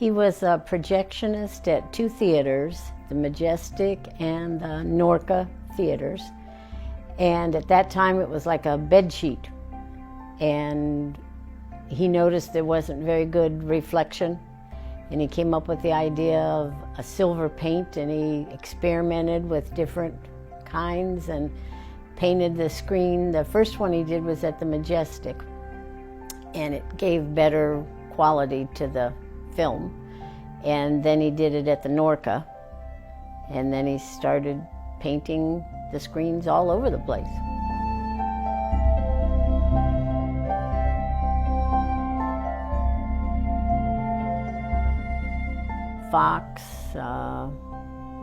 He was a projectionist at two theaters, the Majestic and the Norca theaters. And at that time it was like a bed sheet. And he noticed there wasn't very good reflection. And he came up with the idea of a silver paint, and he experimented with different kinds and painted the screen. The first one he did was at the Majestic, and it gave better quality to the film. And then he did it at the Norca, and then he started painting the screens all over the place. Fox,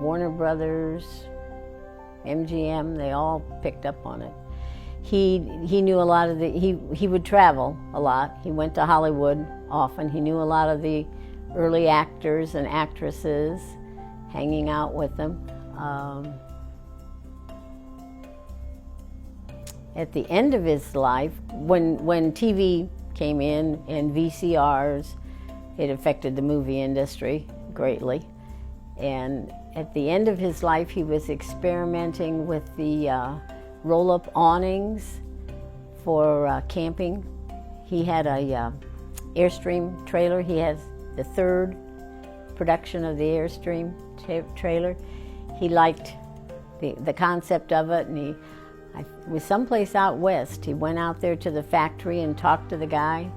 Warner Brothers, MGM, they all picked up on it. He knew a lot of he would travel a lot. He went to Hollywood often. He knew a lot of the early actors and actresses, hanging out with them. At the end of his life, when TV came in and VCRs, it affected the movie industry greatly. And at the end of his life, he was experimenting with the roll-up awnings for camping. He had a Airstream trailer. He has the third production of the Airstream trailer. He liked the concept of it, and he was someplace out west. He went out there to the factory and talked to the guy,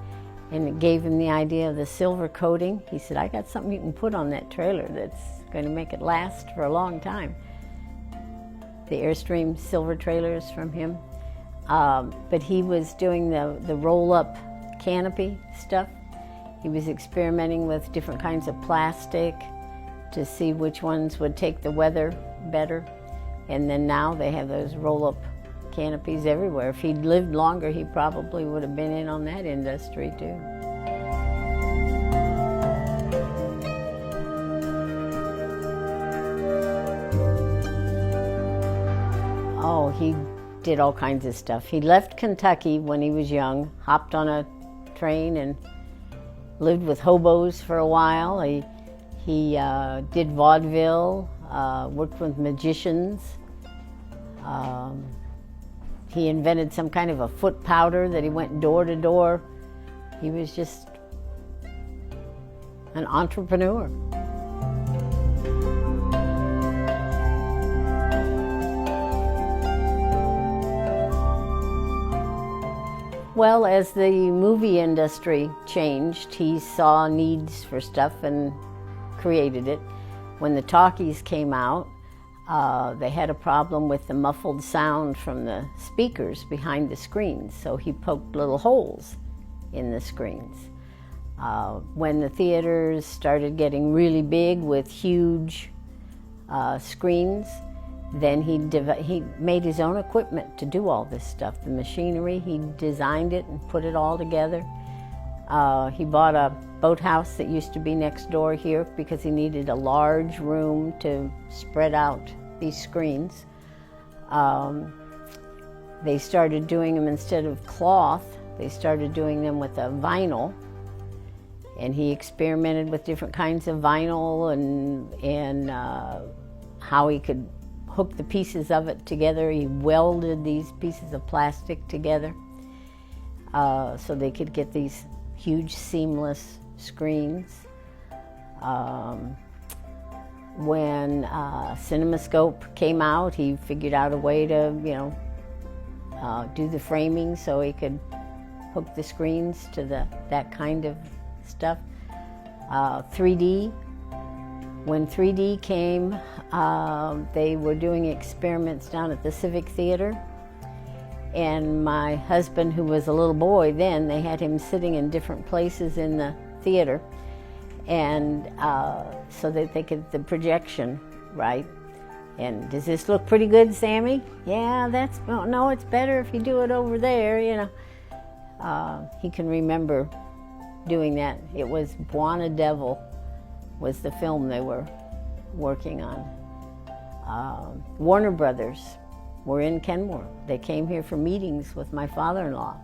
and it gave him the idea of the silver coating. He said, "I got something you can put on that trailer that's going to make it last for a long time." The Airstream silver trailers from him. But he was doing the roll-up canopy stuff. He was experimenting with different kinds of plastic to see which ones would take the weather better. And then now they have those roll-up canopies everywhere. If he'd lived longer, he probably would have been in on that industry too. Oh, he did all kinds of stuff. He left Kentucky when he was young, hopped on a train and lived with hobos for a while. He did vaudeville, worked with magicians. He invented some kind of a foot powder that he went door to door. He was just an entrepreneur. Well, as the movie industry changed, he saw needs for stuff and created it. When the talkies came out, they had a problem with the muffled sound from the speakers behind the screens, so he poked little holes in the screens. When the theaters started getting really big with huge screens, then he made his own equipment to do all this stuff. The machinery, he designed it and put it all together. He bought a boathouse that used to be next door here because he needed a large room to spread out these screens. They started doing them instead of cloth, they started doing them with a vinyl. And he experimented with different kinds of vinyl and how he could hook the pieces of it together. He welded these pieces of plastic together so they could get these huge seamless screens. When CinemaScope came out, he figured out a way to, do the framing so he could hook the screens to that kind of stuff. 3D. When 3D came, they were doing experiments down at the Civic Theater. And my husband, who was a little boy then, they had him sitting in different places in the theater, and so that they could the projection, right? And does this look pretty good, Sammy? Yeah, no, it's better if you do it over there, He can remember doing that. It was Buona Devil was the film they were working on. Warner Brothers were in Kenmore. They came here for meetings with my father-in-law.